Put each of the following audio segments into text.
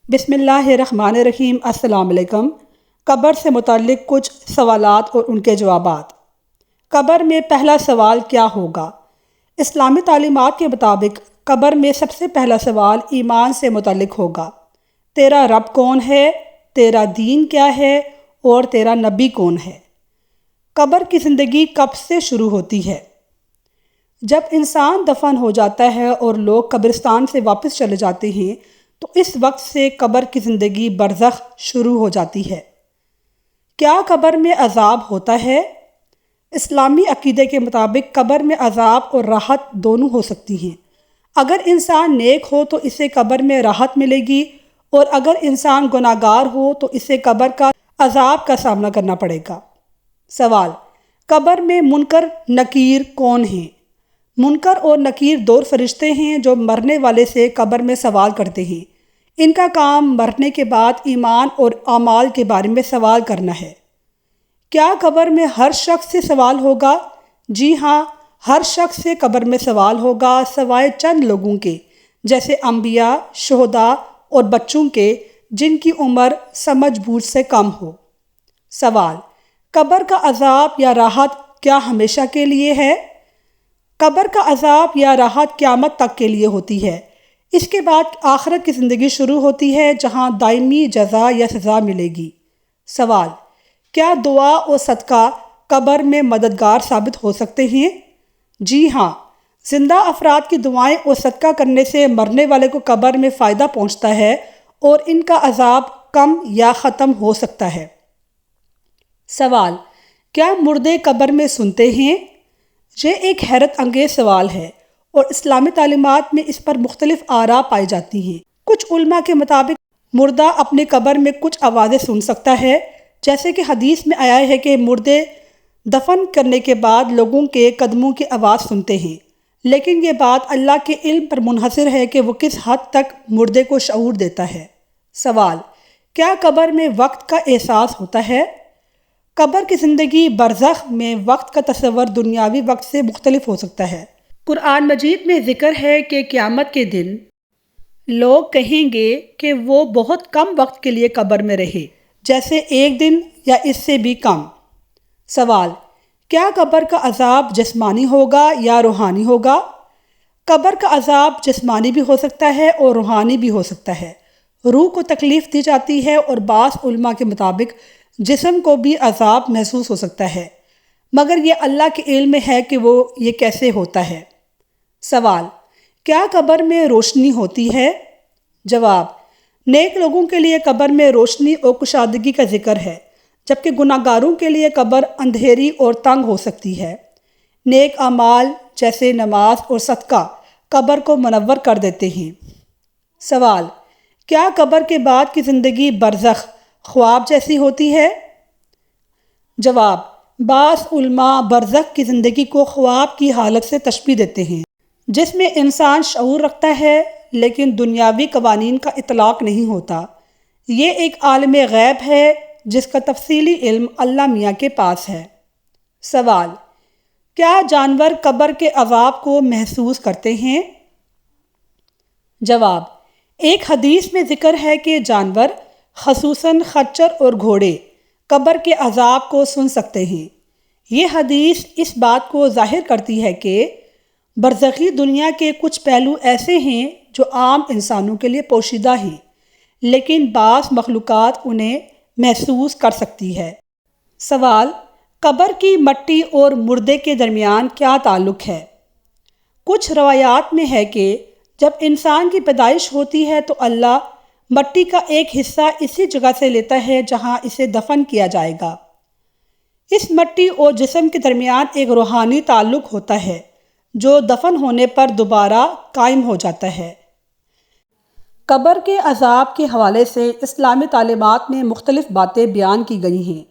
بسم اللہ الرحمن الرحیم۔ السلام علیکم۔ قبر سے متعلق کچھ سوالات اور ان کے جوابات۔ قبر میں پہلا سوال کیا ہوگا؟ اسلامی تعلیمات کے مطابق قبر میں سب سے پہلا سوال ایمان سے متعلق ہوگا۔ تیرا رب کون ہے؟ تیرا دین کیا ہے؟ اور تیرا نبی کون ہے؟ قبر کی زندگی کب سے شروع ہوتی ہے؟ جب انسان دفن ہو جاتا ہے اور لوگ قبرستان سے واپس چلے جاتے ہیں تو اس وقت سے قبر کی زندگی برزخ شروع ہو جاتی ہے۔ کیا قبر میں عذاب ہوتا ہے؟ اسلامی عقیدے کے مطابق قبر میں عذاب اور راحت دونوں ہو سکتی ہیں۔ اگر انسان نیک ہو تو اسے قبر میں راحت ملے گی، اور اگر انسان گناہگار ہو تو اسے قبر کا عذاب کا سامنا کرنا پڑے گا۔ سوال: قبر میں منکر نکیر کون ہیں؟ منکر اور نکیر دو فرشتے ہیں جو مرنے والے سے قبر میں سوال کرتے ہیں۔ ان کا کام مرنے کے بعد ایمان اور اعمال کے بارے میں سوال کرنا ہے۔ کیا قبر میں ہر شخص سے سوال ہوگا؟ جی ہاں، ہر شخص سے قبر میں سوال ہوگا سوائے چند لوگوں کے، جیسے انبیاء، شہداء اور بچوں کے جن کی عمر سمجھ بوجھ سے کم ہو۔ سوال: قبر کا عذاب یا راحت کیا ہمیشہ کے لیے ہے؟ قبر کا عذاب یا راحت قیامت تک کے لیے ہوتی ہے۔ اس کے بعد آخرت کی زندگی شروع ہوتی ہے جہاں دائمی جزا یا سزا ملے گی۔ سوال: کیا دعا اور صدقہ قبر میں مددگار ثابت ہو سکتے ہیں؟ جی ہاں، زندہ افراد کی دعائیں اور صدقہ کرنے سے مرنے والے کو قبر میں فائدہ پہنچتا ہے اور ان کا عذاب کم یا ختم ہو سکتا ہے۔ سوال: کیا مردے قبر میں سنتے ہیں؟ یہ ایک حیرت انگیز سوال ہے اور اسلامی تعلیمات میں اس پر مختلف آراء پائی جاتی ہیں۔ کچھ علماء کے مطابق مردہ اپنی قبر میں کچھ آوازیں سن سکتا ہے، جیسے کہ حدیث میں آیا ہے کہ مردے دفن کرنے کے بعد لوگوں کے قدموں کی آواز سنتے ہیں، لیکن یہ بات اللہ کے علم پر منحصر ہے کہ وہ کس حد تک مردے کو شعور دیتا ہے۔ سوال: کیا قبر میں وقت کا احساس ہوتا ہے؟ قبر کی زندگی برزخ میں وقت کا تصور دنیاوی وقت سے مختلف ہو سکتا ہے۔ قرآن مجید میں ذکر ہے کہ قیامت کے دن لوگ کہیں گے کہ وہ بہت کم وقت کے لیے قبر میں رہے، جیسے ایک دن یا اس سے بھی کم۔ سوال: کیا قبر کا عذاب جسمانی ہوگا یا روحانی ہوگا؟ قبر کا عذاب جسمانی بھی ہو سکتا ہے اور روحانی بھی ہو سکتا ہے۔ روح کو تکلیف دی جاتی ہے اور بعض علماء کے مطابق جسم کو بھی عذاب محسوس ہو سکتا ہے، مگر یہ اللہ کے علم میں ہے کہ وہ یہ کیسے ہوتا ہے۔ سوال: کیا قبر میں روشنی ہوتی ہے؟ جواب: نیک لوگوں کے لیے قبر میں روشنی اور کشادگی کا ذکر ہے، جبکہ گناہگاروں کے لیے قبر اندھیری اور تنگ ہو سکتی ہے۔ نیک اعمال جیسے نماز اور صدقہ قبر کو منور کر دیتے ہیں۔ سوال: کیا قبر کے بعد کی زندگی برزخ خواب جیسی ہوتی ہے؟ جواب: بعض علماء برزخ کی زندگی کو خواب کی حالت سے تشبیہ دیتے ہیں، جس میں انسان شعور رکھتا ہے لیکن دنیاوی قوانین کا اطلاق نہیں ہوتا۔ یہ ایک عالم غیب ہے جس کا تفصیلی علم اللہ میاں کے پاس ہے۔ سوال: کیا جانور قبر کے عذاب کو محسوس کرتے ہیں؟ جواب: ایک حدیث میں ذکر ہے کہ جانور خصوصاً خچر اور گھوڑے قبر کے عذاب کو سن سکتے ہیں۔ یہ حدیث اس بات کو ظاہر کرتی ہے کہ برزخی دنیا کے کچھ پہلو ایسے ہیں جو عام انسانوں کے لیے پوشیدہ ہیں، لیکن بعض مخلوقات انہیں محسوس کر سکتی ہے۔ سوال: قبر کی مٹی اور مردے کے درمیان کیا تعلق ہے؟ کچھ روایات میں ہے کہ جب انسان کی پیدائش ہوتی ہے تو اللہ مٹی کا ایک حصہ اسی جگہ سے لیتا ہے جہاں اسے دفن کیا جائے گا۔ اس مٹی اور جسم کے درمیان ایک روحانی تعلق ہوتا ہے جو دفن ہونے پر دوبارہ قائم ہو جاتا ہے۔ قبر کے عذاب کے حوالے سے اسلامی تعلیمات میں مختلف باتیں بیان کی گئی ہیں۔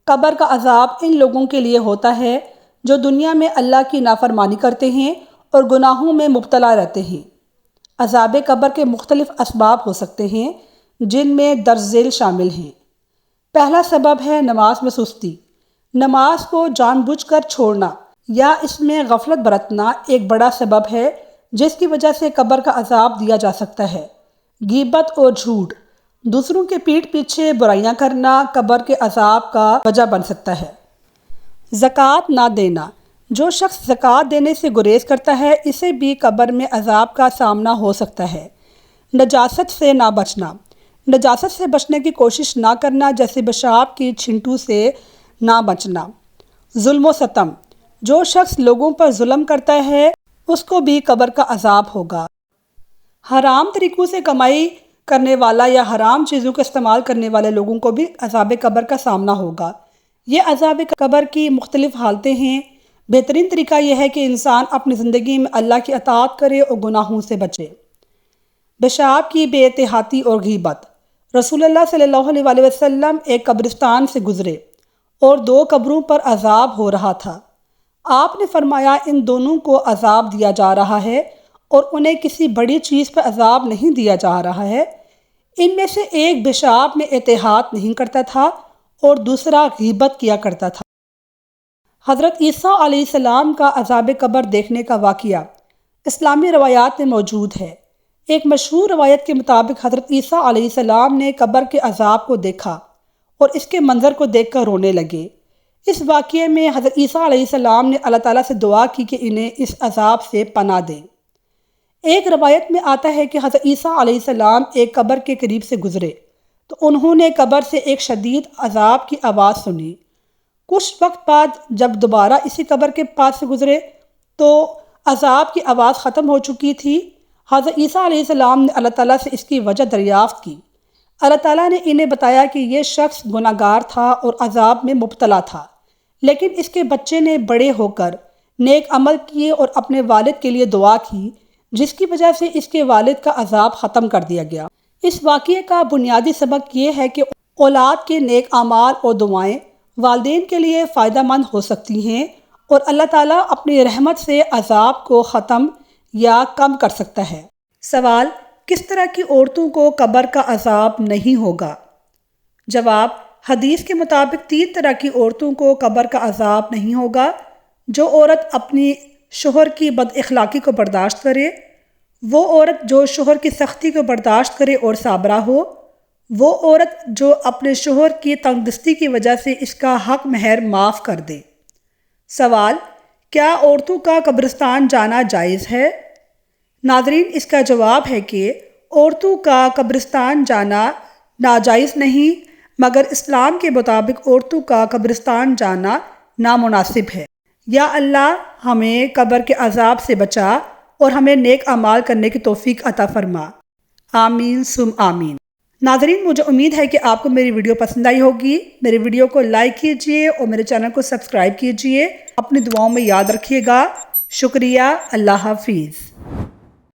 قبر کا عذاب ان لوگوں کے لیے ہوتا ہے جو دنیا میں اللہ کی نافرمانی کرتے ہیں اور گناہوں میں مبتلا رہتے ہیں۔ عذاب قبر کے مختلف اسباب ہو سکتے ہیں جن میں درج ذیل شامل ہیں۔ پہلا سبب ہے نماز میں سستی۔ نماز کو جان بوجھ کر چھوڑنا یا اس میں غفلت برتنا ایک بڑا سبب ہے جس کی وجہ سے قبر کا عذاب دیا جا سکتا ہے۔ غیبت اور جھوٹ، دوسروں کے پیٹھ پیچھے برائیاں کرنا قبر کے عذاب کا وجہ بن سکتا ہے۔ زکوٰۃ نہ دینا، جو شخص زکوٰۃ دینے سے گریز کرتا ہے اسے بھی قبر میں عذاب کا سامنا ہو سکتا ہے۔ نجاست سے نہ بچنا، نجاست سے بچنے کی کوشش نہ کرنا، جیسے پیشاب کی چھینٹوں سے نہ بچنا۔ ظلم و ستم، جو شخص لوگوں پر ظلم کرتا ہے اس کو بھی قبر کا عذاب ہوگا۔ حرام طریقوں سے کمائی کرنے والا یا حرام چیزوں کا استعمال کرنے والے لوگوں کو بھی عذاب قبر کا سامنا ہوگا۔ یہ عذاب قبر کی مختلف حالتیں ہیں۔ بہترین طریقہ یہ ہے کہ انسان اپنی زندگی میں اللہ کی اطاعت کرے اور گناہوں سے بچے۔ پیشاب کی بے احتیاطی اور غیبت، رسول اللہ صلی اللہ علیہ وسلم ایک قبرستان سے گزرے اور 2 قبروں پر عذاب ہو رہا تھا۔ آپ نے فرمایا ان دونوں کو عذاب دیا جا رہا ہے اور انہیں کسی بڑی چیز پر عذاب نہیں دیا جا رہا ہے۔ ان میں سے ایک پیشاب میں احتیاط نہیں کرتا تھا اور دوسرا غیبت کیا کرتا تھا۔ حضرت عیسیٰ علیہ السلام کا عذاب قبر دیکھنے کا واقعہ اسلامی روایات میں موجود ہے۔ ایک مشہور روایت کے مطابق حضرت عیسیٰ علیہ السلام نے قبر کے عذاب کو دیکھا اور اس کے منظر کو دیکھ کر رونے لگے۔ اس واقعے میں حضرت عیسیٰ علیہ السلام نے اللہ تعالیٰ سے دعا کی کہ انہیں اس عذاب سے پناہ دے۔ ایک روایت میں آتا ہے کہ حضرت عیسیٰ علیہ السلام ایک قبر کے قریب سے گزرے تو انہوں نے قبر سے ایک شدید عذاب کی آواز سنی۔ کچھ وقت بعد جب دوبارہ اسی قبر کے پاس سے گزرے تو عذاب کی آواز ختم ہو چکی تھی۔ حضرت عیسیٰ علیہ السلام نے اللہ تعالیٰ سے اس کی وجہ دریافت کی۔ اللہ تعالیٰ نے انہیں بتایا کہ یہ شخص گناہ گار تھا اور عذاب میں مبتلا تھا، لیکن اس کے بچے نے بڑے ہو کر نیک عمل کیے اور اپنے والد کے لیے دعا کی، جس کی وجہ سے اس کے والد کا عذاب ختم کر دیا گیا۔ اس واقعے کا بنیادی سبق یہ ہے کہ اولاد کے نیک اعمال اور دعائیں والدین کے لیے فائدہ مند ہو سکتی ہیں اور اللہ تعالیٰ اپنی رحمت سے عذاب کو ختم یا کم کر سکتا ہے۔ سوال: کس طرح کی عورتوں کو قبر کا عذاب نہیں ہوگا؟ جواب: حدیث کے مطابق 3 طرح کی عورتوں کو قبر کا عذاب نہیں ہوگا۔ جو عورت اپنی شوہر کی بد اخلاقی کو برداشت کرے، وہ عورت جو شوہر کی سختی کو برداشت کرے اور صابرہ ہو، وہ عورت جو اپنے شوہر کی تنگ دستی کی وجہ سے اس کا حق مہر معاف کر دے۔ سوال: کیا عورتوں کا قبرستان جانا جائز ہے؟ ناظرین، اس کا جواب ہے کہ عورتوں کا قبرستان جانا ناجائز نہیں، مگر اسلام کے مطابق عورتوں کا قبرستان جانا نامناسب ہے۔ یا اللہ ہمیں قبر کے عذاب سے بچا اور ہمیں نیک اعمال کرنے کی توفیق عطا فرما۔ آمین ثم آمین۔ ناظرین، مجھے امید ہے کہ آپ کو میری ویڈیو پسند آئی ہوگی۔ میری ویڈیو کو لائک کیجئے اور میرے چینل کو سبسکرائب کیجئے۔ اپنی دعاؤں میں یاد رکھیے گا۔ شکریہ۔ اللہ حافظ۔